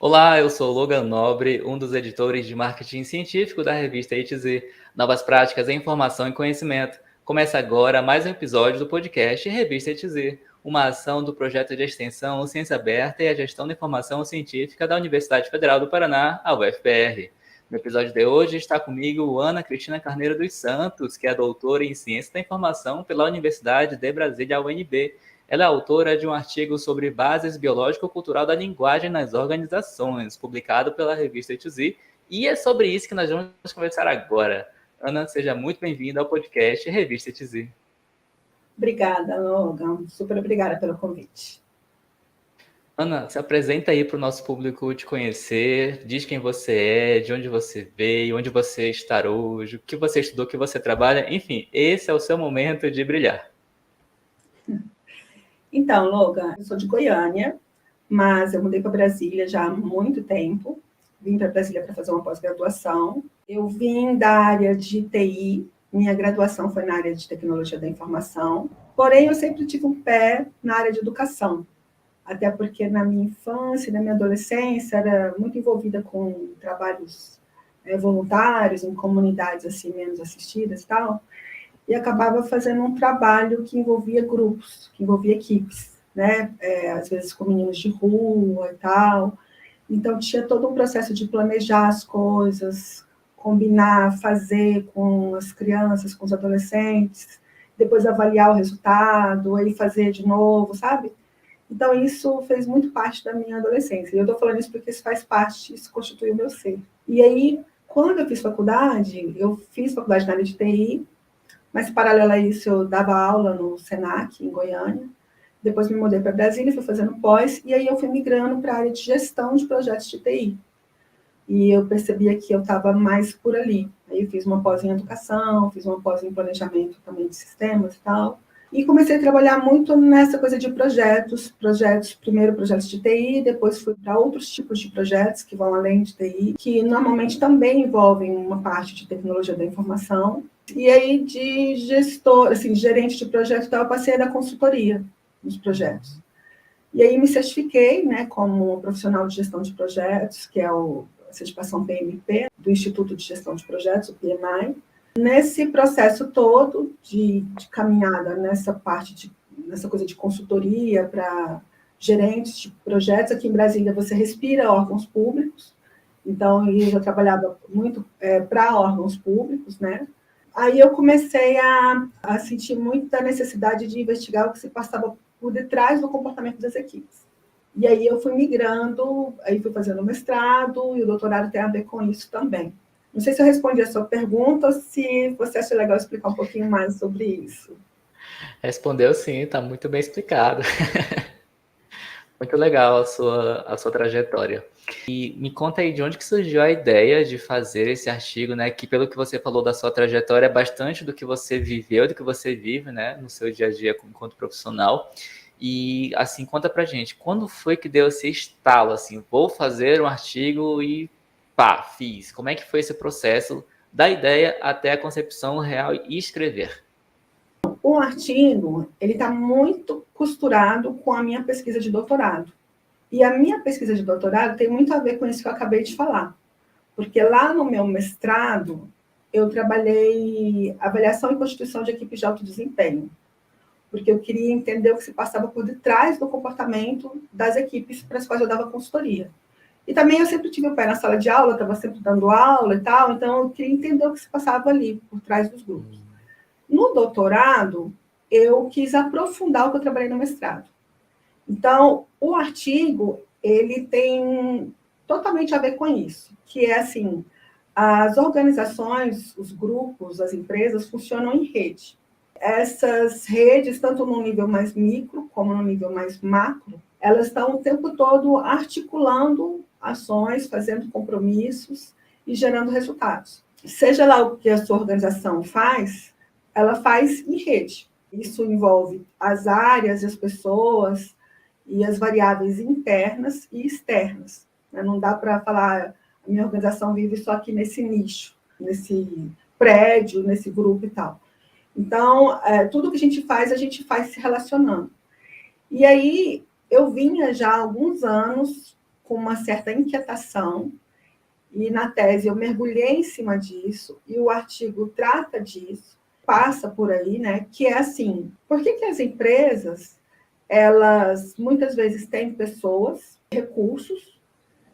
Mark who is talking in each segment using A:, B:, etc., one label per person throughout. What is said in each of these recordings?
A: Olá, eu sou Logan Nobre, um dos editores de marketing científico da revista ITZ, Novas Práticas em Informação e Conhecimento. Começa agora mais um episódio do podcast Revista ITZ, uma ação do projeto de extensão Ciência Aberta e a Gestão da Informação Científica da Universidade Federal do Paraná, a UFPR. No episódio de hoje está comigo Ana Cristina Carneiro dos Santos, que é doutora em Ciência da Informação pela Universidade de Brasília, UNB. Ela é autora de um artigo sobre bases biológico-cultural da linguagem nas organizações, publicado pela revista ITZ, e é sobre isso que nós vamos conversar agora. Ana, seja muito bem-vinda ao podcast Revista ITZ.
B: Obrigada, Logan. Super obrigada pelo convite.
A: Ana, se apresenta aí para o nosso público te conhecer, diz quem você é, de onde você veio, onde você está hoje, o que você estudou, o que você trabalha, enfim, esse é o seu momento de brilhar.
B: Então, Logan, eu sou de Goiânia, mas eu mudei para Brasília já há muito tempo. Vim para Brasília para fazer uma pós-graduação. Eu vim da área de TI, minha graduação foi na área de tecnologia da informação, porém eu sempre tive um pé na área de educação, até porque na minha infância e na minha adolescência era muito envolvida com trabalhos voluntários em comunidades assim menos assistidas e tal. E acabava fazendo um trabalho que envolvia grupos, que envolvia equipes, né? Às vezes com meninos de rua e tal. Então, tinha todo um processo de planejar as coisas, combinar, fazer com as crianças, com os adolescentes, depois avaliar o resultado, aí fazer de novo, sabe? Então, isso fez muito parte da minha adolescência. E eu estou falando isso porque isso faz parte, isso constitui o meu ser. E aí, quando eu fiz faculdade na área de TI, mas, paralelo a isso, eu dava aula no Senac, em Goiânia. Depois me mudei para Brasília, fui fazendo pós, e aí eu fui migrando para a área de gestão de projetos de TI. E eu percebia que eu estava mais por ali. Aí eu fiz uma pós em educação, fiz uma pós em planejamento também de sistemas e tal. E comecei a trabalhar muito nessa coisa de projetos, primeiro projetos de TI, depois fui para outros tipos de projetos que vão além de TI, que normalmente também envolvem uma parte de tecnologia da informação. E aí, de gestor, assim, gerente de projeto e tal, eu passei a dar consultoria nos projetos. E aí me certifiquei, né, como profissional de gestão de projetos, que é a certificação PMP, do Instituto de Gestão de Projetos, o PMI. Nesse processo todo de caminhada, nessa coisa de consultoria para gerentes de projetos, aqui em Brasília você respira órgãos públicos, então eu já trabalhava muito para órgãos públicos, né? Aí eu comecei a sentir muita necessidade de investigar o que se passava por detrás do comportamento das equipes. E aí eu fui migrando, aí fui fazendo o mestrado, e o doutorado tem a ver com isso também. Não sei se eu respondi a sua pergunta ou se você acha legal explicar um pouquinho mais sobre isso.
A: Respondeu sim, está muito bem explicado. Muito legal a sua trajetória. E me conta aí de onde que surgiu a ideia de fazer esse artigo, né? Que pelo que você falou da sua trajetória é bastante do que você viveu, do que você vive, né? No seu dia a dia enquanto profissional. E assim, conta pra gente, quando foi que deu esse estalo, assim, vou fazer um artigo e pá, fiz. Como é que foi esse processo da ideia até a concepção real e escrever?
B: O artigo, ele está muito costurado com a minha pesquisa de doutorado. E a minha pesquisa de doutorado tem muito a ver com isso que eu acabei de falar. Porque lá no meu mestrado, eu trabalhei avaliação e constituição de equipes de alto desempenho. Porque eu queria entender o que se passava por detrás do comportamento das equipes para as quais eu dava consultoria. E também eu sempre tive o pé na sala de aula, estava sempre dando aula e tal, então eu queria entender o que se passava ali, por trás dos grupos. No doutorado, eu quis aprofundar o que eu trabalhei no mestrado. Então, o artigo, ele tem totalmente a ver com isso, que é assim, as organizações, os grupos, as empresas funcionam em rede. Essas redes, tanto no nível mais micro como no nível mais macro, elas estão o tempo todo articulando ações, fazendo compromissos e gerando resultados. Seja lá o que a sua organização faz, ela faz em rede. Isso envolve as áreas, as pessoas e as variáveis internas e externas. Não dá para falar, a minha organização vive só aqui nesse nicho, nesse prédio, nesse grupo e tal. Então, tudo que a gente faz se relacionando. E aí, eu vinha já há alguns anos com uma certa inquietação, e na tese eu mergulhei em cima disso, e o artigo trata disso, passa por aí, né, que é assim, por que as empresas, elas muitas vezes têm pessoas, recursos,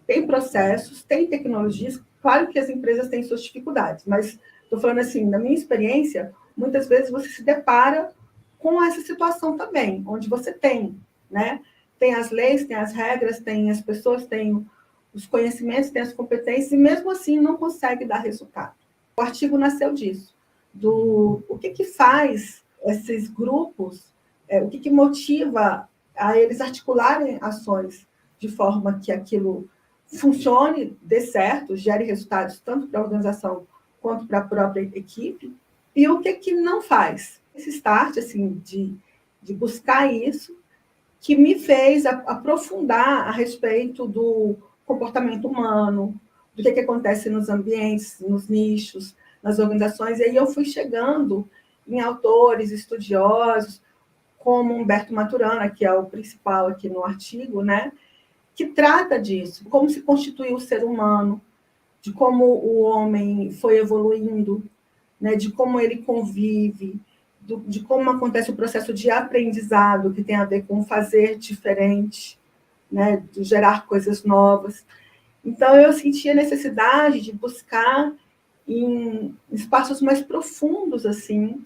B: têm processos, têm tecnologias, claro que as empresas têm suas dificuldades, mas estou falando assim, na minha experiência, muitas vezes você se depara com essa situação também, onde você tem, né, tem as leis, tem as regras, tem as pessoas, tem os conhecimentos, tem as competências, e mesmo assim não consegue dar resultado. O artigo nasceu disso, o que faz esses grupos, o que motiva a eles articularem ações de forma que aquilo funcione, dê certo, gere resultados tanto para a organização quanto para a própria equipe, e o que não faz. Esse start assim, de buscar isso, que me fez aprofundar a respeito do comportamento humano, do que acontece nos ambientes, nos nichos, nas organizações. E aí eu fui chegando em autores, estudiosos, como Humberto Maturana, que é o principal aqui no artigo, né, que trata disso, como se constituiu o ser humano, de como o homem foi evoluindo, né, de como ele convive, de como acontece o processo de aprendizado, que tem a ver com fazer diferente, né, de gerar coisas novas. Então, eu senti a necessidade de buscar em espaços mais profundos, assim,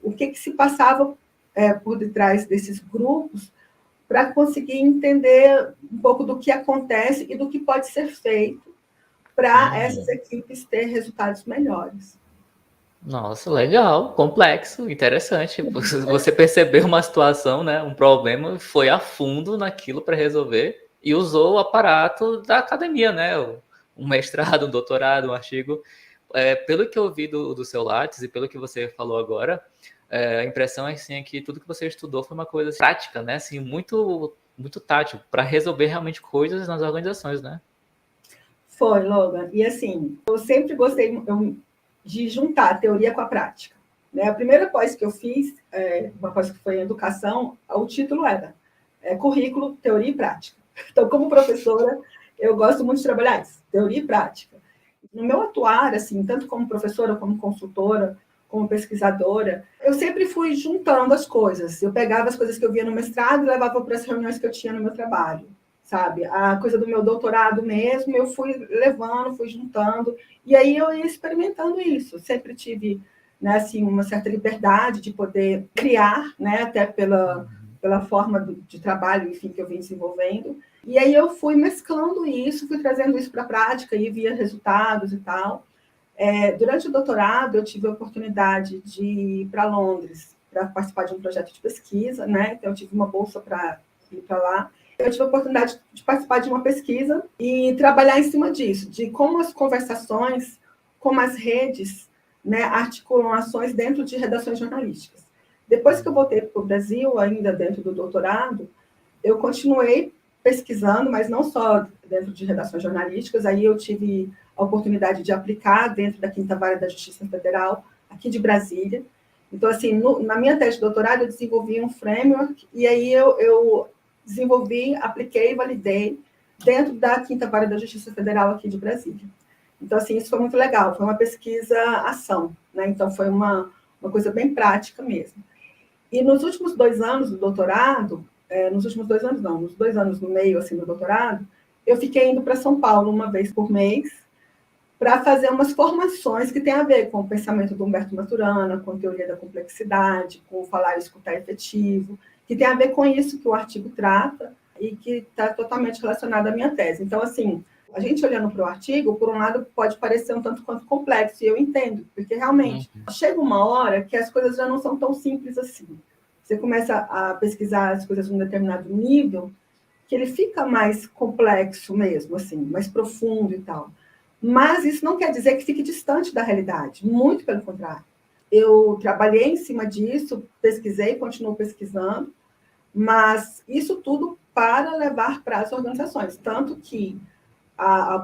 B: o que se passava por detrás desses grupos, para conseguir entender um pouco do que acontece e do que pode ser feito para essas equipes ter resultados melhores.
A: Nossa, legal, complexo, interessante. Você percebeu uma situação, né, um problema, foi a fundo naquilo para resolver e usou o aparato da academia, né, um mestrado, um doutorado, um artigo. Pelo que eu vi do seu Lattes e pelo que você falou agora, a impressão assim, é que tudo que você estudou foi uma coisa assim, prática, né, assim, muito, muito tátil, para resolver realmente coisas nas organizações, né?
B: Foi, Logan. E assim, eu sempre gostei de juntar a teoria com a prática. Né? A primeira pós que eu fiz, uma pós que foi em educação, o título era Currículo, Teoria e Prática. Então, como professora, eu gosto muito de trabalhar isso, teoria e prática. No meu atuar, assim, tanto como professora, como consultora, como pesquisadora, eu sempre fui juntando as coisas. Eu pegava as coisas que eu via no mestrado e levava para as reuniões que eu tinha no meu trabalho, sabe? A coisa do meu doutorado mesmo, eu fui levando, fui juntando, e aí eu ia experimentando isso. Sempre tive, né, assim, uma certa liberdade de poder criar, né, até pela forma de trabalho, enfim, que eu vim desenvolvendo. E aí eu fui mesclando isso, fui trazendo isso para a prática e via resultados e tal. Durante o doutorado, eu tive a oportunidade de ir para Londres para participar de um projeto de pesquisa, né? Então, eu tive uma bolsa para ir para lá. Eu tive a oportunidade de participar de uma pesquisa e trabalhar em cima disso, de como as conversações, como as redes, né, articulam ações dentro de redações jornalísticas. Depois que eu voltei para o Brasil, ainda dentro do doutorado, eu continuei pesquisando, mas não só dentro de redações jornalísticas, aí eu tive a oportunidade de aplicar dentro da Quinta Vara da Justiça Federal, aqui de Brasília. Então, assim, na minha tese de doutorado, eu desenvolvi um framework, e aí eu desenvolvi, apliquei e validei dentro da Quinta Vara da Justiça Federal aqui de Brasília. Então, assim, isso foi muito legal, foi uma pesquisa-ação, né? Então, foi uma coisa bem prática mesmo. E nos últimos 2 anos do doutorado, nos últimos 2 anos não, nos 2 anos no meio assim, do doutorado, eu fiquei indo para São Paulo uma vez por mês para fazer umas formações que têm a ver com o pensamento do Humberto Maturana, com a teoria da complexidade, com o falar e escutar efetivo, que tem a ver com isso que o artigo trata e que está totalmente relacionado à minha tese. Então, assim, a gente olhando para o artigo, por um lado, pode parecer um tanto quanto complexo, e eu entendo, porque realmente chega uma hora que as coisas já não são tão simples assim. Você começa a pesquisar as coisas num determinado nível, que ele fica mais complexo mesmo, assim, mais profundo e tal. Mas isso não quer dizer que fique distante da realidade, muito pelo contrário. Eu trabalhei em cima disso, pesquisei, continuo pesquisando, mas isso tudo para levar para as organizações. Tanto que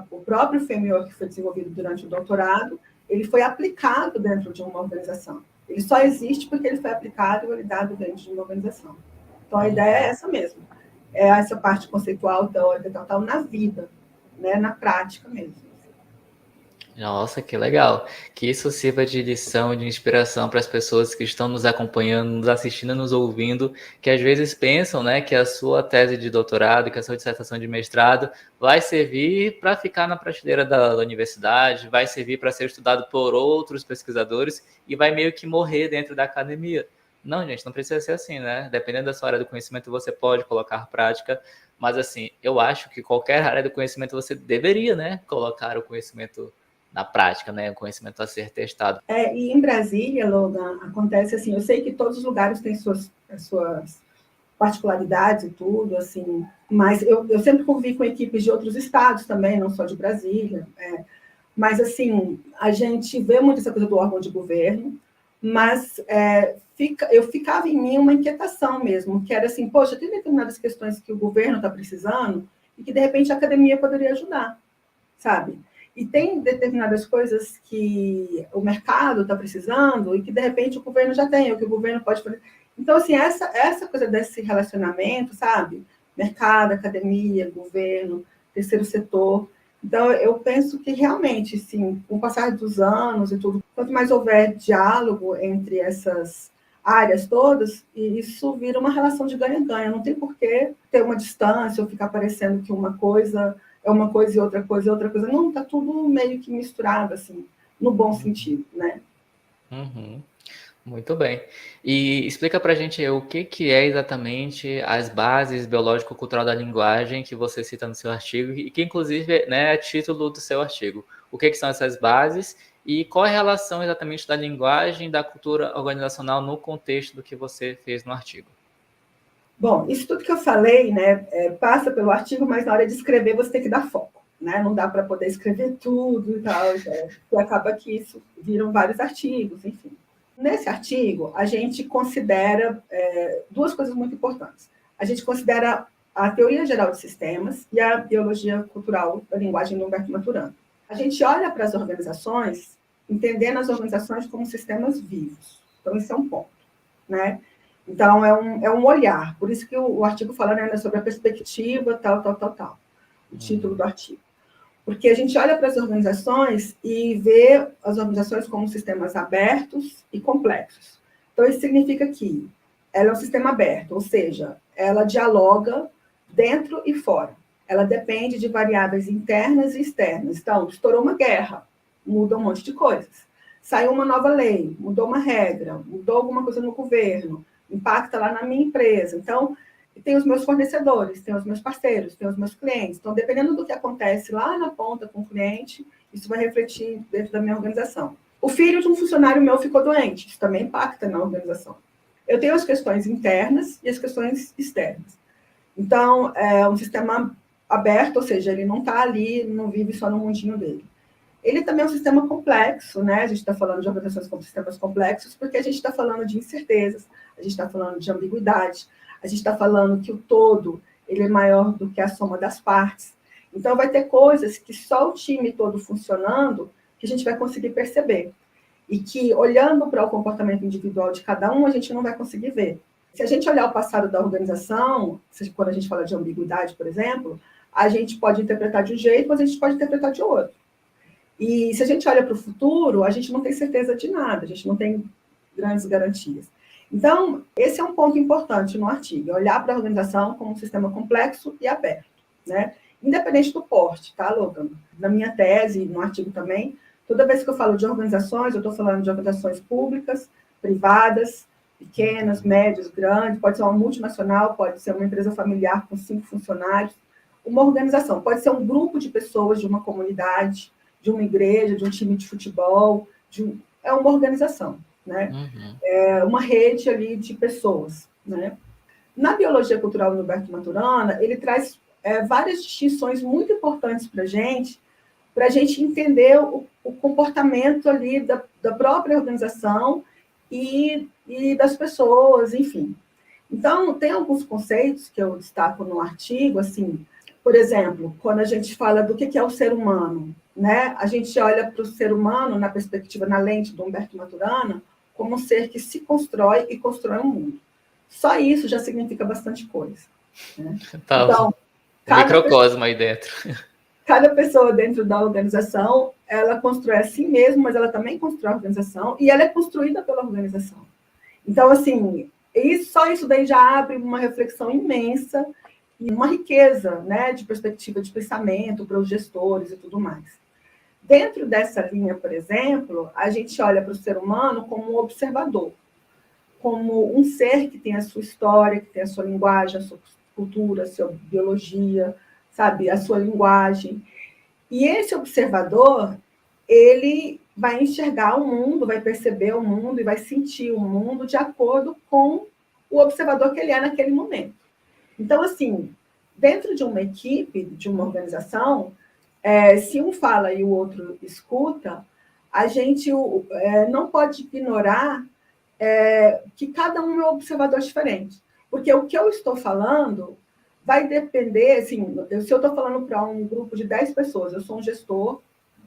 B: o próprio framework que foi desenvolvido durante o doutorado, ele foi aplicado dentro de uma organização. Ele só existe porque ele foi aplicado e validado dentro de uma organização. Então, a ideia é essa mesmo. essa parte conceitual, teórica, tal, na vida, né? Na prática mesmo.
A: Nossa, que legal. Que isso sirva de lição, de inspiração para as pessoas que estão nos acompanhando, nos assistindo, nos ouvindo, que às vezes pensam, né, que a sua tese de doutorado, que a sua dissertação de mestrado vai servir para ficar na prateleira da universidade, vai servir para ser estudado por outros pesquisadores e vai meio que morrer dentro da academia. Não, gente, não precisa ser assim, né? Dependendo da sua área do conhecimento, você pode colocar prática, mas assim, eu acho que qualquer área do conhecimento você deveria, né, colocar o conhecimento na prática, né? O conhecimento a ser testado.
B: E em Brasília, Logan, acontece assim, eu sei que todos os lugares têm suas particularidades e tudo, assim, mas eu sempre convivi com equipes de outros estados também, não só de Brasília, mas, assim, a gente vê muito essa coisa do órgão de governo, mas eu ficava em mim uma inquietação mesmo, que era assim, poxa, tem determinadas questões que o governo está precisando e que, de repente, a academia poderia ajudar, sabe? E tem determinadas coisas que o mercado está precisando e que, de repente, o governo já tem, ou que o governo pode fazer. Então, assim, essa coisa desse relacionamento, sabe? Mercado, academia, governo, terceiro setor. Então, eu penso que, realmente, sim, com o passar dos anos e tudo, quanto mais houver diálogo entre essas áreas todas, e isso vira uma relação de ganha-ganha. Não tem por que ter uma distância ou ficar parecendo que uma coisa é uma coisa e outra coisa é outra coisa. Não, está tudo meio que misturado, assim, no bom sentido, né?
A: Uhum. Muito bem. E explica para a gente o que é exatamente as bases biológico-cultural da linguagem que você cita no seu artigo e que, inclusive, né, é título do seu artigo. O que são essas bases e qual é a relação exatamente da linguagem e da cultura organizacional no contexto do que você fez no artigo?
B: Bom, isso tudo que eu falei, né, passa pelo artigo, mas na hora de escrever você tem que dar foco, né? Não dá para poder escrever tudo e tal, e acaba que isso viram vários artigos, enfim. Nesse artigo, a gente considera duas coisas muito importantes. A gente considera a teoria geral de sistemas e a biologia cultural da linguagem do Humberto Maturana. A gente olha para as organizações, entendendo as organizações como sistemas vivos. Então, isso é um ponto, né? Então, é um olhar. Por isso que o artigo fala, né, sobre a perspectiva, tal, o título do artigo. Porque a gente olha para as organizações e vê as organizações como sistemas abertos e complexos. Então, isso significa que ela é um sistema aberto, ou seja, ela dialoga dentro e fora. Ela depende de variáveis internas e externas. Então, estourou uma guerra, muda um monte de coisas. Saiu uma nova lei, mudou uma regra, mudou alguma coisa no governo, impacta lá na minha empresa. Então, tem os meus fornecedores, tem os meus parceiros, tem os meus clientes. Então, dependendo do que acontece lá na ponta com o cliente, isso vai refletir dentro da minha organização. O filho de um funcionário meu ficou doente, isso também impacta na organização. Eu tenho as questões internas e as questões externas. Então, é um sistema aberto, ou seja, ele não está ali, não vive só no mundinho dele. Ele também é um sistema complexo, né? A gente está falando de organizações como sistemas complexos, porque a gente está falando de incertezas, a gente está falando de ambiguidade, a gente está falando que o todo ele é maior do que a soma das partes. Então, vai ter coisas que só o time todo funcionando que a gente vai conseguir perceber. E que, olhando para o comportamento individual de cada um, a gente não vai conseguir ver. Se a gente olhar o passado da organização, quando a gente fala de ambiguidade, por exemplo, a gente pode interpretar de um jeito, mas a gente pode interpretar de outro. E se a gente olha para o futuro, a gente não tem certeza de nada, a gente não tem grandes garantias. Então, esse é um ponto importante no artigo, olhar para a organização como um sistema complexo e aberto, né? Independente do porte, tá, Logan? Na minha tese, no artigo também, toda vez que eu falo de organizações, eu estou falando de organizações públicas, privadas, pequenas, médias, grandes, pode ser uma multinacional, pode ser uma empresa familiar com 5 funcionários, uma organização, pode ser um grupo de pessoas de uma comunidade, de uma igreja, de um time de futebol, é uma organização, né? É uma rede ali de pessoas, né? Na biologia cultural do Humberto Maturana, ele traz várias distinções muito importantes para a gente entender o comportamento ali da própria organização e das pessoas, enfim. Então, tem alguns conceitos que eu destaco no artigo, assim, por exemplo, quando a gente fala do que é o ser humano, né? A gente olha para o ser humano na perspectiva, na lente do Humberto Maturana, como um ser que se constrói e constrói um mundo. Só isso já significa bastante coisa. Né?
A: Tá,
B: Então,
A: um microcosmo aí dentro.
B: Cada pessoa dentro da organização, ela constrói a si mesma, mas ela também constrói a organização, e ela é construída pela organização. Então, assim, só isso daí já abre uma reflexão imensa e uma riqueza, né, de perspectiva de pensamento para os gestores e tudo mais. Dentro dessa linha, por exemplo, a gente olha para o ser humano como um observador, como um ser que tem a sua história, que tem a sua linguagem, a sua cultura, a sua biologia, sabe, a sua linguagem. E esse observador, ele vai enxergar o mundo, vai perceber o mundo e vai sentir o mundo de acordo com o observador que ele é naquele momento. Então, assim, dentro de uma equipe, de uma organização, se um fala e o outro escuta, a gente não pode ignorar que cada um é um observador diferente. Porque o que eu estou falando vai depender, assim, se eu estou falando para um grupo de 10 pessoas, eu sou um gestor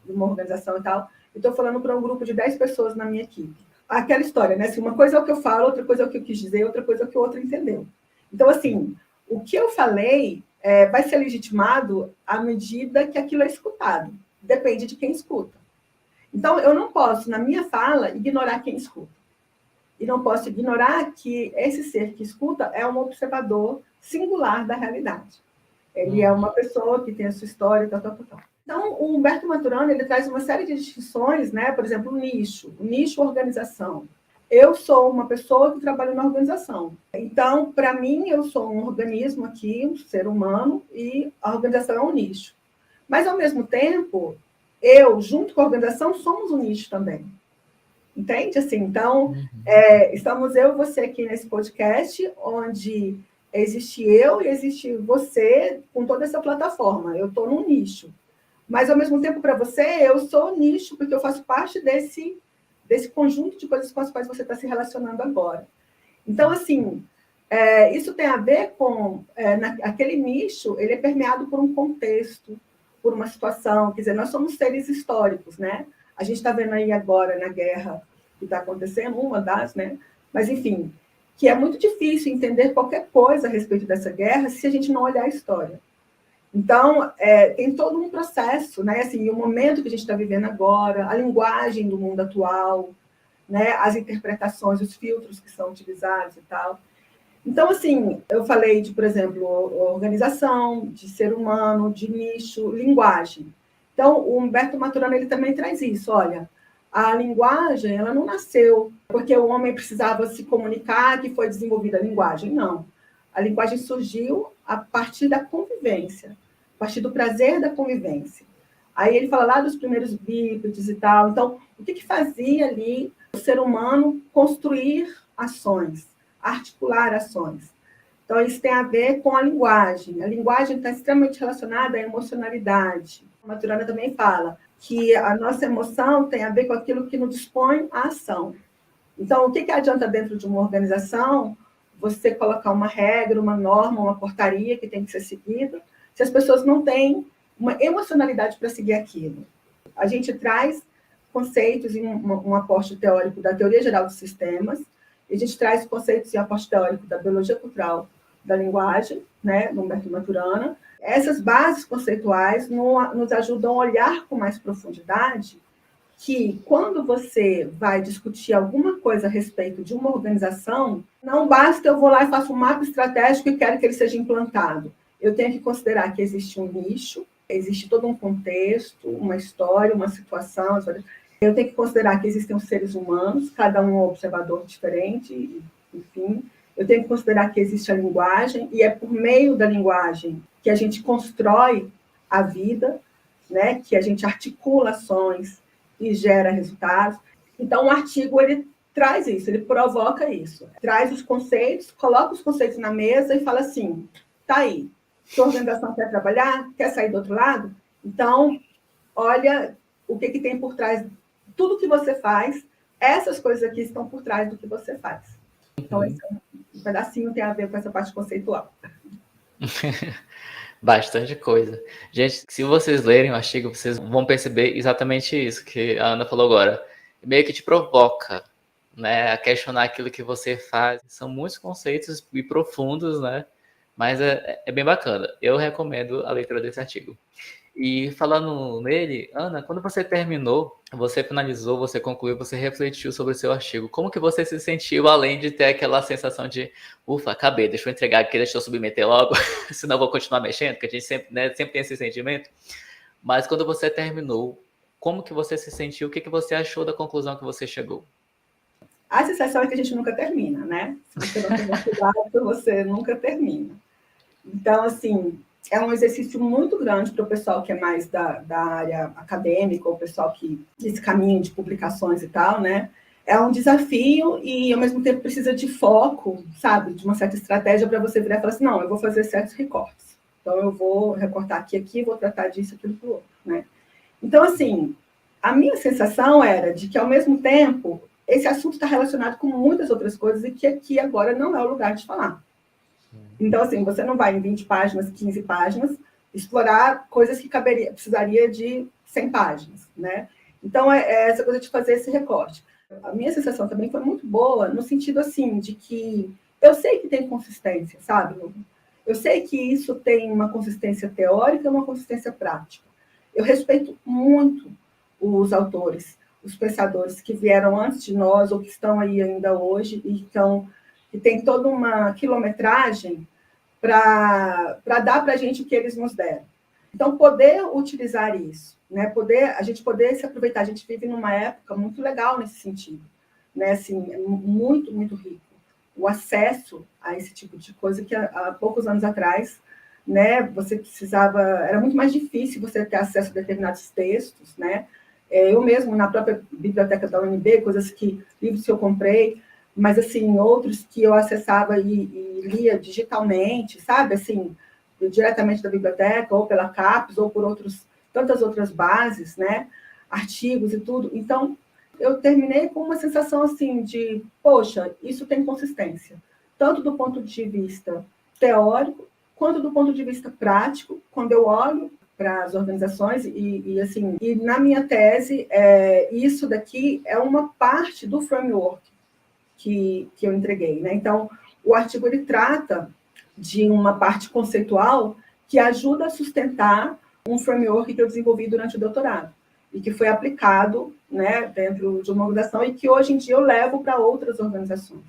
B: de uma organização e tal, eu estou falando para um grupo de 10 pessoas na minha equipe. Aquela história, né? Assim, uma coisa é o que eu falo, outra coisa é o que eu quis dizer, outra coisa é o que o outro entendeu. Então, assim, o que eu falei vai ser legitimado à medida que aquilo é escutado. Depende de quem escuta. Então, eu não posso, na minha fala, ignorar quem escuta. E não posso ignorar que esse ser que escuta é um observador singular da realidade. Ele é uma pessoa que tem a sua história, tal, tal, tal. Então, o Humberto Maturana, ele traz uma série de distinções, né? Por exemplo, o nicho organização. Eu sou uma pessoa que trabalha na organização. Então, para mim, eu sou um organismo aqui, um ser humano, e a organização é um nicho. Mas, ao mesmo tempo, eu, junto com a organização, somos um nicho também. Entende? Assim, então, estamos eu e você aqui nesse podcast, onde existe eu e existe você com toda essa plataforma. Eu estou num nicho. Mas, ao mesmo tempo, para você, eu sou nicho, porque eu faço parte desse conjunto de coisas com as quais você está se relacionando agora. Então, assim, isso tem a ver com... aquele nicho, ele é permeado por um contexto, por uma situação. Quer dizer, nós somos seres históricos, né? A gente está vendo aí agora na guerra que está acontecendo, uma das, né? Mas, enfim, que é muito difícil entender qualquer coisa a respeito dessa guerra se a gente não olhar a história. Então, tem todo um processo, né? Assim, o momento que a gente está vivendo agora, a linguagem do mundo atual, né? As interpretações, os filtros que são utilizados e tal. Então, assim, eu falei de, por exemplo, organização, de ser humano, de nicho, linguagem. Então, o Humberto Maturana, ele também traz isso. Olha, a linguagem, ela não nasceu porque o homem precisava se comunicar que foi desenvolvida a linguagem. Não. A linguagem surgiu a partir da convivência, a partir do prazer da convivência. Aí ele fala lá dos primeiros bípedes e tal. Então, o que fazia ali o ser humano construir ações, articular ações? Então, isso tem a ver com a linguagem. A linguagem está extremamente relacionada à emocionalidade. A Maturana também fala que a nossa emoção tem a ver com aquilo que nos dispõe à ação. Então, o que adianta dentro de uma organização você colocar uma regra, uma norma, uma portaria que tem que ser seguida, se as pessoas não têm uma emocionalidade para seguir aquilo? A gente traz conceitos e um aporte teórico da teoria geral dos sistemas, e a gente traz conceitos e aporte teórico da biologia cultural da linguagem, né, do Humberto Maturana. Essas bases conceituais nos ajudam a olhar com mais profundidade que, quando você vai discutir alguma coisa a respeito de uma organização, não basta eu vou lá e faço um mapa estratégico e quero que ele seja implantado. Eu tenho que considerar que existe um nicho, existe todo um contexto, uma história, uma situação. Eu tenho que considerar que existem os seres humanos, cada um é um observador diferente, enfim. Eu tenho que considerar que existe a linguagem, e é por meio da linguagem que a gente constrói a vida, né? Que a gente articula ações e gera resultados. Então, o artigo, ele traz isso, ele provoca isso. Traz os conceitos, coloca os conceitos na mesa e fala assim, tá aí, sua organização quer trabalhar, quer sair do outro lado? Então, olha o que tem por trás, tudo que você faz, essas coisas aqui estão por trás do que você faz. Então, esse um pedacinho tem a ver com essa parte conceitual.
A: Bastante coisa. Gente, se vocês lerem o artigo, vocês vão perceber exatamente isso que a Ana falou agora. Meio que te provoca, né, a questionar aquilo que você faz. São muitos conceitos e profundos, né? Mas é bem bacana. Eu recomendo a leitura desse artigo. E falando nele, Ana, quando você terminou, você finalizou, você concluiu, você refletiu sobre o seu artigo. Como que você se sentiu, além de ter aquela sensação de, ufa, acabei, deixa eu entregar aqui, deixa eu submeter logo, senão eu vou continuar mexendo, porque a gente sempre, né, sempre tem esse sentimento. Mas quando você terminou, como que você se sentiu? O que que você achou da conclusão que você chegou?
B: A sensação é que a gente nunca termina, né? Se você não tomar cuidado, você nunca termina. Então, assim, é um exercício muito grande para o pessoal que é mais da área acadêmica, ou o pessoal que desse caminho de publicações e tal, né? É um desafio e, ao mesmo tempo, precisa de foco, sabe? De uma certa estratégia para você virar e falar assim, não, eu vou fazer certos recortes. Então, eu vou recortar aqui, vou tratar disso, aquilo, pro outro, né? Então, assim, a minha sensação era de que, ao mesmo tempo, esse assunto está relacionado com muitas outras coisas e que aqui agora não é o lugar de falar. Então, assim, você não vai em 20 páginas, 15 páginas, explorar coisas que precisaria de 100 páginas, né? Então, é essa coisa de fazer esse recorte. A minha sensação também foi muito boa, no sentido, assim, de que eu sei que tem consistência, sabe? Eu sei que isso tem uma consistência teórica e uma consistência prática. Eu respeito muito os autores, os pensadores que vieram antes de nós ou que estão aí ainda hoje e que tem toda uma quilometragem para dar para a gente o que eles nos deram. Então, poder utilizar isso, né? A gente poder se aproveitar. A gente vive numa época muito legal nesse sentido, né? Assim, é muito, muito rico. O acesso a esse tipo de coisa que há poucos anos atrás, né, você precisava, era muito mais difícil você ter acesso a determinados textos, né? Eu mesmo, na própria biblioteca da UNB, livros que eu comprei, mas, assim, outros que eu acessava e lia digitalmente, sabe? Assim, diretamente da biblioteca, ou pela CAPES, ou por tantas outras bases, né? Artigos e tudo. Então, eu terminei com uma sensação, assim, de, poxa, isso tem consistência, tanto do ponto de vista teórico, quanto do ponto de vista prático, quando eu olho para as organizações assim, e na minha tese, isso daqui é uma parte do framework que eu entreguei, né? Então, o artigo ele trata de uma parte conceitual que ajuda a sustentar um framework que eu desenvolvi durante o doutorado e que foi aplicado, né, dentro de uma organização e que hoje em dia eu levo para outras organizações.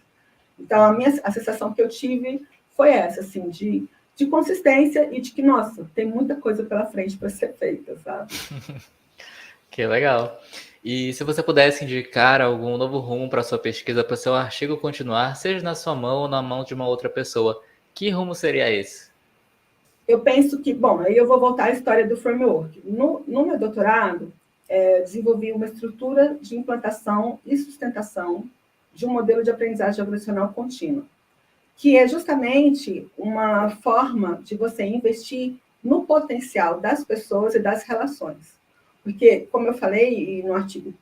B: Então, a sensação que eu tive foi essa, assim, de consistência e de que, nossa, tem muita coisa pela frente para ser feita, sabe?
A: Que legal. E se você pudesse indicar algum novo rumo para sua pesquisa, para o seu artigo continuar, seja na sua mão ou na mão de uma outra pessoa, que rumo seria esse?
B: Eu penso que, bom, aí eu vou voltar à história do framework. No meu doutorado, desenvolvi uma estrutura de implantação e sustentação de um modelo de aprendizagem organizacional contínua, que é justamente uma forma de você investir no potencial das pessoas e das relações. Porque, como eu falei, e o artigo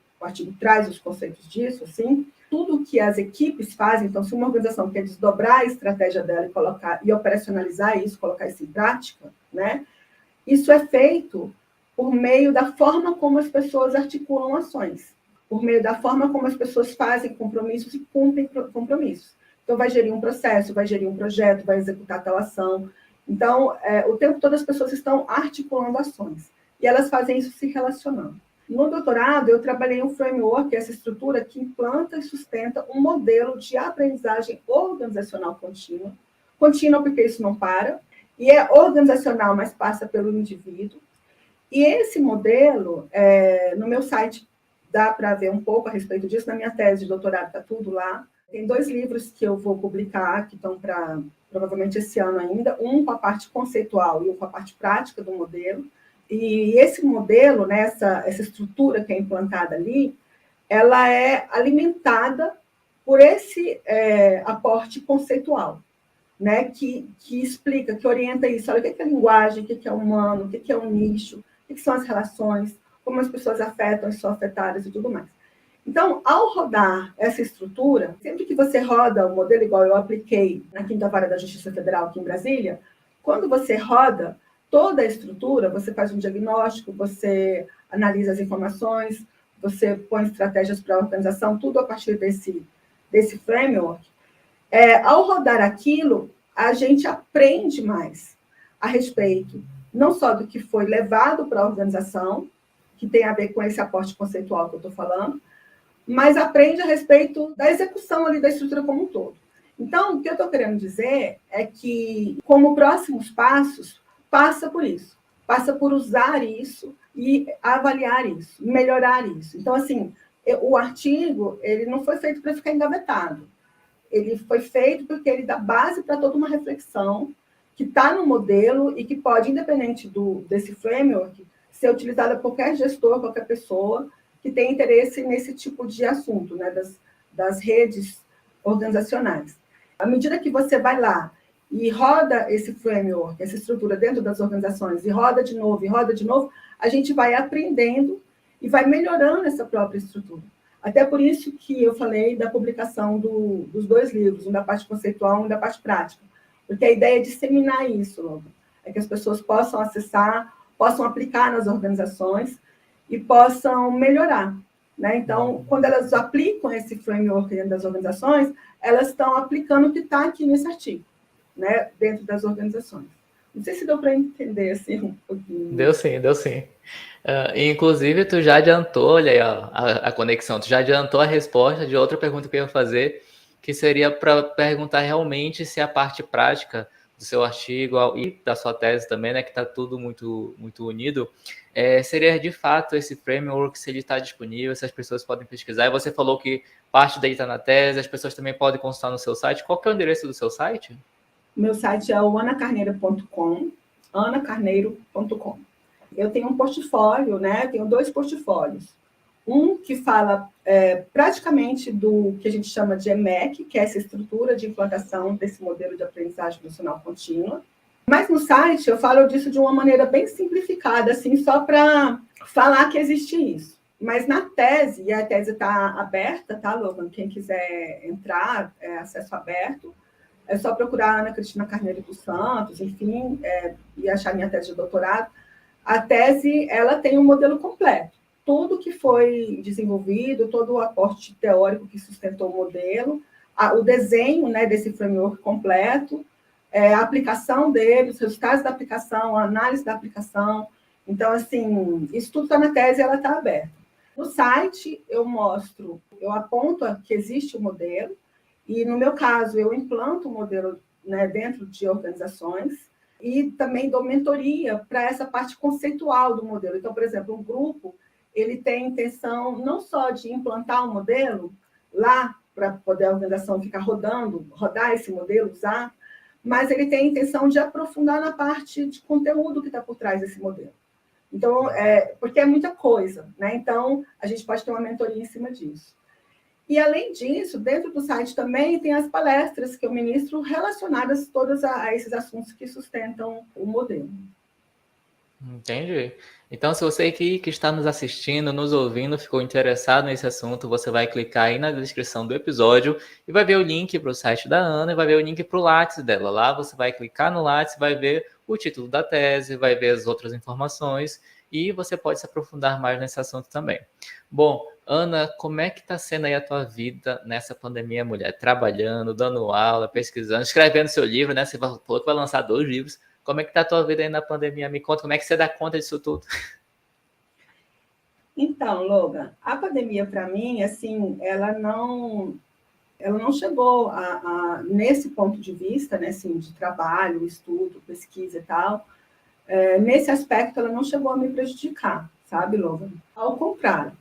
B: traz os conceitos disso, assim, tudo que as equipes fazem, então, se uma organização quer desdobrar a estratégia dela e operacionalizar isso, colocar isso em prática, né, isso é feito por meio da forma como as pessoas articulam ações, por meio da forma como as pessoas fazem compromissos e cumprem compromissos. Então, vai gerir um processo, vai gerir um projeto, vai executar tal ação. Então, o tempo todo as pessoas estão articulando ações. E elas fazem isso se relacionando. No doutorado, eu trabalhei um framework, essa estrutura que implanta e sustenta um modelo de aprendizagem organizacional contínua. Contínua porque isso não para, e é organizacional, mas passa pelo indivíduo. E esse modelo, no meu site, dá para ver um pouco a respeito disso. Na minha tese de doutorado está tudo lá. Tem 2 livros que eu vou publicar, que estão para, provavelmente, esse ano ainda. Um com a parte conceitual e um com a parte prática do modelo. E esse modelo, né, essa estrutura que é implantada ali, ela é alimentada por esse aporte conceitual, né, que explica, que orienta isso. Olha, o que é linguagem, o que é humano, o que é um nicho, o que são as relações, como as pessoas afetam e são afetadas e tudo mais. Então, ao rodar essa estrutura, sempre que você roda o modelo igual eu apliquei na 5ª Vara da Justiça Federal aqui em Brasília, quando você roda toda a estrutura, você faz um diagnóstico, você analisa as informações, você põe estratégias para a organização, tudo a partir desse framework. Ao rodar aquilo, a gente aprende mais a respeito, não só do que foi levado para a organização, que tem a ver com esse aporte conceitual que eu estou falando, mas aprende a respeito da execução ali da estrutura como um todo. Então, o que eu estou querendo dizer é que, como próximos passos, passa por isso. Passa por usar isso e avaliar isso, melhorar isso. Então, assim, o artigo ele não foi feito para ficar engavetado. Ele foi feito porque ele dá base para toda uma reflexão que está no modelo e que pode, independente desse framework, ser utilizada por qualquer gestor, qualquer pessoa que tem interesse nesse tipo de assunto, né, das redes organizacionais. À medida que você vai lá e roda esse framework, essa estrutura dentro das organizações, e roda de novo, a gente vai aprendendo e vai melhorando essa própria estrutura. Até por isso que eu falei da publicação dos 2 livros, um da parte conceitual e um da parte prática. Porque a ideia é disseminar isso, Logan. É que as pessoas possam acessar, possam aplicar nas organizações e possam melhorar. Né? Então, quando elas aplicam esse framework dentro das organizações, elas estão aplicando o que está aqui nesse artigo, né? Dentro das organizações. Não sei se deu para entender assim um pouquinho.
A: Deu sim. Inclusive, tu já adiantou, olha aí a conexão, tu já adiantou a resposta de outra pergunta que eu ia fazer, que seria para perguntar realmente se a parte prática do seu artigo e da sua tese também, né, que está tudo muito, muito unido, seria de fato esse framework, se ele está disponível, se as pessoas podem pesquisar. E você falou que parte daí está na tese, as pessoas também podem consultar no seu site. Qual que é o endereço do seu site?
B: Meu site é o anacarneiro.com, anacarneiro.com. Eu tenho um portfólio, né? Tenho 2 portfólios. Um que fala praticamente do que a gente chama de EMEC, que é essa estrutura de implantação desse modelo de aprendizagem emocional contínua. Mas no site eu falo disso de uma maneira bem simplificada, assim, só para falar que existe isso. Mas na tese, e a tese está aberta, tá, Logan? Quem quiser entrar, é acesso aberto. É só procurar a Ana Cristina Carneiro dos Santos, enfim, e achar minha tese de doutorado. A tese, ela tem um modelo completo. Tudo que foi desenvolvido, todo o aporte teórico que sustentou o modelo, o desenho, né, desse framework completo, a aplicação dele, os resultados da aplicação, a análise da aplicação. Então, assim, isso tudo está na tese e ela está aberta. No site, eu aponto que existe o modelo, e, no meu caso, eu implanto o modelo, né, dentro de organizações e também dou mentoria para essa parte conceitual do modelo. Então, por exemplo, um grupo ele tem intenção não só de implantar o modelo lá, para poder a organização ficar rodar esse modelo, usar, mas ele tem a intenção de aprofundar na parte de conteúdo que está por trás desse modelo. Então, porque é muita coisa, né? Então, a gente pode ter uma mentoria em cima disso. E, além disso, dentro do site também tem as palestras que eu ministro relacionadas todas a esses assuntos que sustentam o modelo.
A: Entendi. Então, se você que está nos assistindo, nos ouvindo, ficou interessado nesse assunto, você vai clicar aí na descrição do episódio e vai ver o link para o site da Ana e vai ver o link para o Lattes dela. Lá você vai clicar no Lattes, vai ver o título da tese, vai ver as outras informações e você pode se aprofundar mais nesse assunto também. Bom, Ana, como é que está sendo aí a tua vida nessa pandemia, mulher? Trabalhando, dando aula, pesquisando, escrevendo seu livro, né? Você falou que vai lançar 2 livros. Como é que tá a tua vida aí na pandemia? Me conta, como é que você dá conta disso tudo?
B: Então, Logan, a pandemia, para mim, assim, ela não chegou nesse ponto de vista, né, assim, de trabalho, estudo, pesquisa e tal, nesse aspecto, ela não chegou a me prejudicar, sabe, Logan? Ao contrário,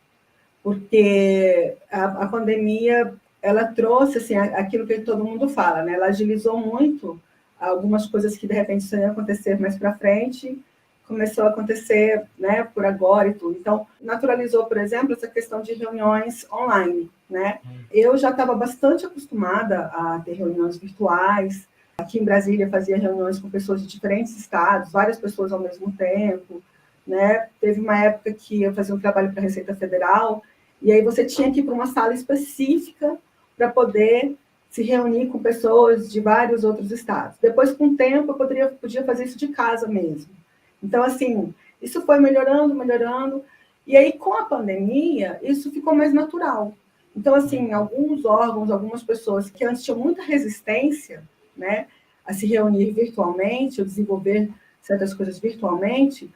B: porque a pandemia, ela trouxe, assim, aquilo que todo mundo fala, né? Ela agilizou muito algumas coisas que, de repente, iam acontecer mais para frente, começou a acontecer, né, por agora e tudo. Então, naturalizou, por exemplo, essa questão de reuniões online, né? Eu já estava bastante acostumada a ter reuniões virtuais. Aqui em Brasília, fazia reuniões com pessoas de diferentes estados, várias pessoas ao mesmo tempo, né? Teve uma época que eu fazia um trabalho para a Receita Federal, e aí você tinha que ir para uma sala específica para poder se reunir com pessoas de vários outros estados. Depois, com o tempo, eu podia fazer isso de casa mesmo. Então, assim, isso foi melhorando, e aí, com a pandemia, isso ficou mais natural. Então, assim, alguns órgãos, algumas pessoas que antes tinham muita resistência, né, a se reunir virtualmente, ou desenvolver certas coisas virtualmente,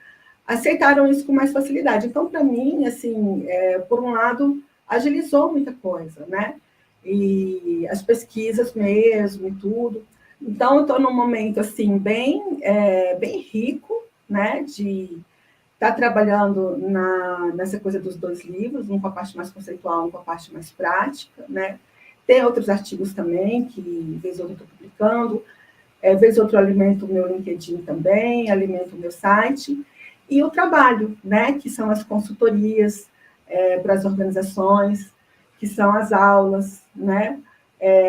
B: aceitaram isso com mais facilidade. Então, para mim, assim, por um lado, agilizou muita coisa, né? E as pesquisas mesmo e tudo. Então, eu estou num momento, assim, bem rico, né? De estar trabalhando nessa coisa dos 2 livros, um com a parte mais conceitual, um com a parte mais prática, né? Tem outros artigos também, que vez ou outra eu estou publicando, vez ou outra eu alimento o meu LinkedIn também, alimento o meu site, e o trabalho, né, que são as consultorias para as organizações, que são as aulas, né,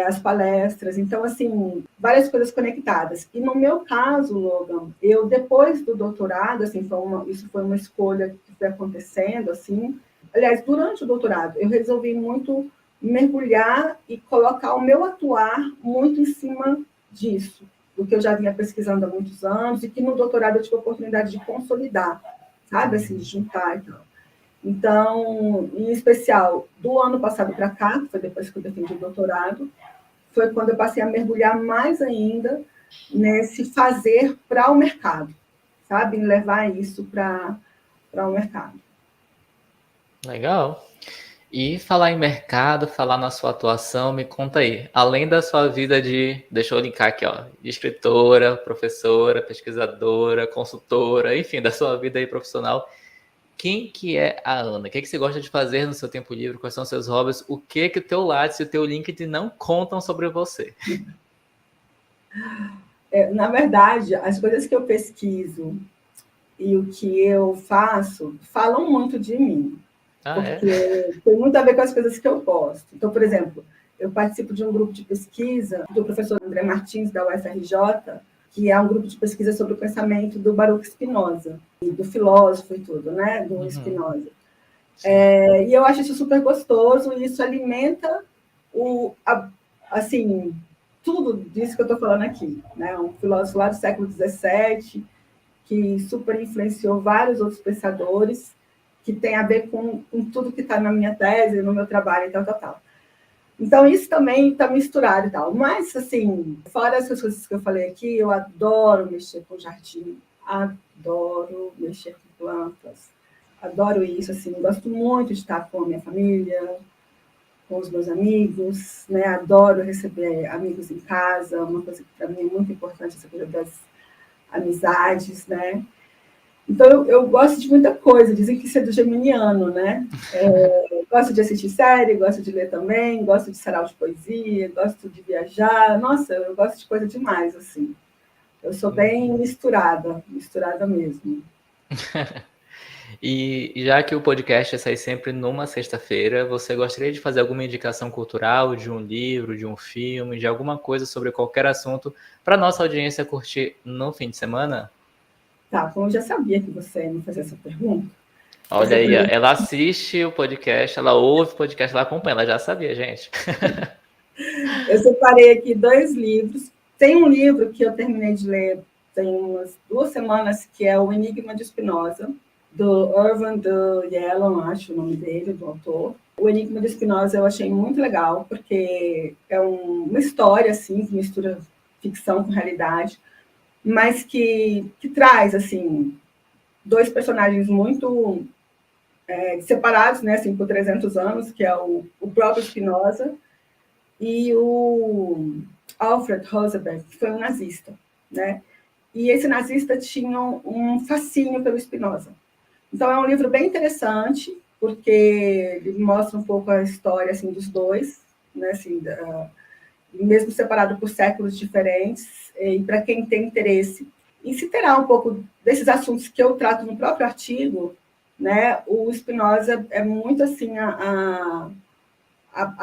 B: as palestras. Então, assim, várias coisas conectadas. E no meu caso, Logan, eu, depois do doutorado, assim, isso foi uma escolha que foi acontecendo, assim. Aliás, durante o doutorado, eu resolvi muito mergulhar e colocar o meu atuar muito em cima disso, do que eu já vinha pesquisando há muitos anos e que no doutorado eu tive a oportunidade de consolidar, sabe, assim, de juntar e tal. Então, em especial, do ano passado para cá, que foi depois que eu defendi o doutorado, foi quando eu passei a mergulhar mais ainda nesse fazer para o mercado, sabe, em levar isso para o mercado.
A: Legal. E falar em mercado, falar na sua atuação, me conta aí. Além da sua vida deixa eu linkar aqui, ó, de escritora, professora, pesquisadora, consultora, enfim, da sua vida aí profissional, quem que é a Ana? O que você gosta de fazer no seu tempo livre? Quais são os seus hobbies? O que o teu Lattes e o teu LinkedIn não contam sobre você?
B: Na verdade, as coisas que eu pesquiso e o que eu faço falam muito de mim, porque tem muito a ver com as coisas que eu gosto. Então, por exemplo, eu participo de um grupo de pesquisa do professor André Martins, da UFRJ, que é um grupo de pesquisa sobre o pensamento do Baruch Spinoza, do filósofo e tudo, né, do Spinoza. E eu acho isso super gostoso, e isso alimenta assim, tudo disso que eu estou falando aqui, né? Um filósofo lá do século XVII, que super influenciou vários outros pensadores, que tem a ver com tudo que está na minha tese, no meu trabalho e tal. Então, isso também está misturado e tal. Mas, assim, fora essas coisas que eu falei aqui, eu adoro mexer com jardim, adoro mexer com plantas, adoro isso, assim, gosto muito de estar com a minha família, com os meus amigos, né? Adoro receber amigos em casa, uma coisa que para mim é muito importante, essa coisa das amizades, né? Então, eu gosto de muita coisa. Dizem que isso é do geminiano, né? Gosto de assistir série, gosto de ler também, gosto de sarau de poesia, gosto de viajar. Nossa, eu gosto de coisa demais, assim. Eu sou bem misturada mesmo.
A: E já que o podcast sai sempre numa sexta-feira, você gostaria de fazer alguma indicação cultural de um livro, de um filme, de alguma coisa sobre qualquer assunto para nossa audiência curtir no fim de semana?
B: Tá, como eu já sabia que você ia me fazer essa pergunta.
A: Olha aí, ela assiste o podcast, ela ouve o podcast, ela acompanha, ela já sabia, gente.
B: Eu separei aqui 2 livros. Tem um livro que eu terminei de ler tem umas 2 semanas, que é O Enigma de Spinoza, do Irving de Yalom, acho o nome dele, do autor. O Enigma de Spinoza eu achei muito legal, porque é uma história, assim, que mistura ficção com realidade, mas que traz, assim, 2 personagens muito separados, né, assim, por 300 anos, que é o próprio Spinoza e o Alfred Rosenberg, que foi um nazista, né? E esse nazista tinha um fascínio pelo Spinoza. Então, é um livro bem interessante, porque ele mostra um pouco a história, assim, dos dois, né, assim, mesmo separado por séculos diferentes, e para quem tem interesse em se interar um pouco desses assuntos que eu trato no próprio artigo, né, o Spinoza é muito, assim, a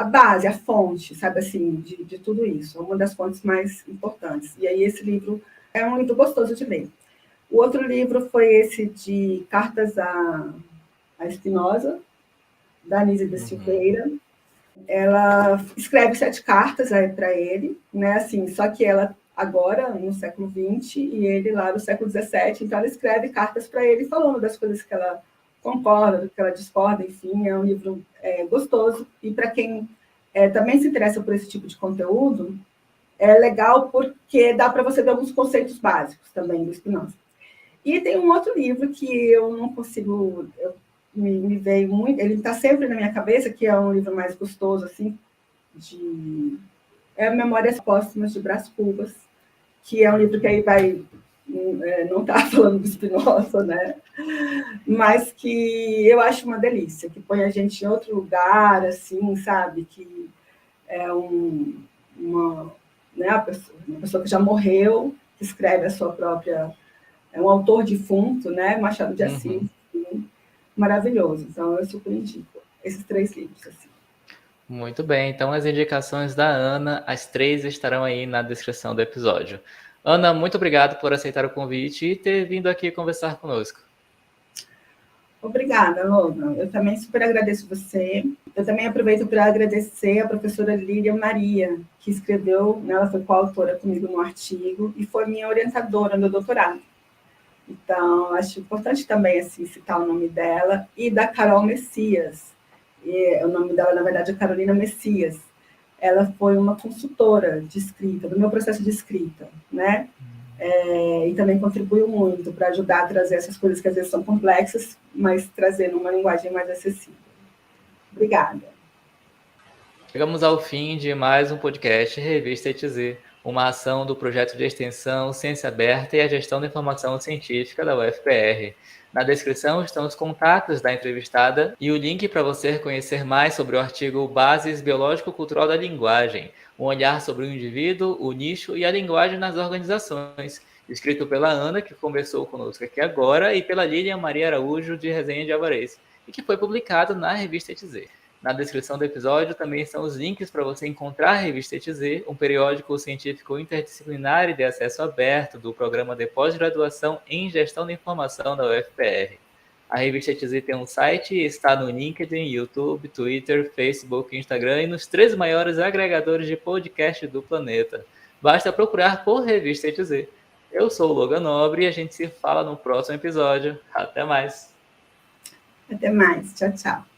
B: base, a fonte, sabe, assim, de tudo isso. É uma das fontes mais importantes. E aí esse livro é um livro gostoso de ler. O outro livro foi esse de Cartas a Spinoza, da Anísia da Silveira. Ela escreve 7 cartas para ele, né, assim, só que ela agora, no século XX, e ele lá no século XVII, então ela escreve cartas para ele falando das coisas que ela concorda, do que ela discorda, enfim, é um livro gostoso. E para quem também se interessa por esse tipo de conteúdo, é legal porque dá para você ver alguns conceitos básicos também do Spinoza. E tem um outro livro que eu não consigo, me veio muito, ele está sempre na minha cabeça, que é um livro mais gostoso, assim, é Memórias Póstumas de Brás Cubas, que é um livro que aí vai, não está falando do Spinoza, né? Mas que eu acho uma delícia, que põe a gente em outro lugar, assim, sabe? Que é uma pessoa que já morreu, que escreve a sua própria... É um autor defunto, né? Machado de Assis. Assim, maravilhoso. Então, eu super indico esses 3 livros, assim.
A: Muito bem, então as indicações da Ana, as 3 estarão aí na descrição do episódio. Ana, muito obrigado por aceitar o convite e ter vindo aqui conversar conosco.
B: Obrigada, Logan. Eu também super agradeço você. Eu também aproveito para agradecer a professora Lília Maria, que escreveu, ela foi coautora comigo no artigo e foi minha orientadora no doutorado. Então, acho importante também assim, citar o nome dela e da Carol Messias. O nome dela, na verdade, é Carolina Messias. Ela foi uma consultora de escrita, do meu processo de escrita, né? E também contribuiu muito para ajudar a trazer essas coisas que às vezes são complexas, mas trazer numa linguagem mais acessível. Obrigada.
A: Chegamos ao fim de mais um podcast Revista ETZ, uma ação do projeto de extensão Ciência Aberta e a Gestão da Informação Científica da UFPR. Na descrição estão os contatos da entrevistada e o link para você conhecer mais sobre o artigo Bases Biológico-Cultural da Linguagem, um olhar sobre o indivíduo, o nicho e a linguagem nas organizações, escrito pela Ana, que conversou conosco aqui agora, e pela Lilian Maria Araújo, de Resenha de Alvarez, e que foi publicado na Revista ETZ. Na descrição do episódio também estão os links para você encontrar a Revista ETZ, um periódico científico interdisciplinar e de acesso aberto do programa de pós-graduação em Gestão da Informação da UFPR. A Revista ETZ tem um site e está no LinkedIn, YouTube, Twitter, Facebook, Instagram e nos 3 maiores agregadores de podcast do planeta. Basta procurar por Revista ETZ. Eu sou o Logan Nobre e a gente se fala no próximo episódio. Até mais!
B: Até mais. Tchau, tchau.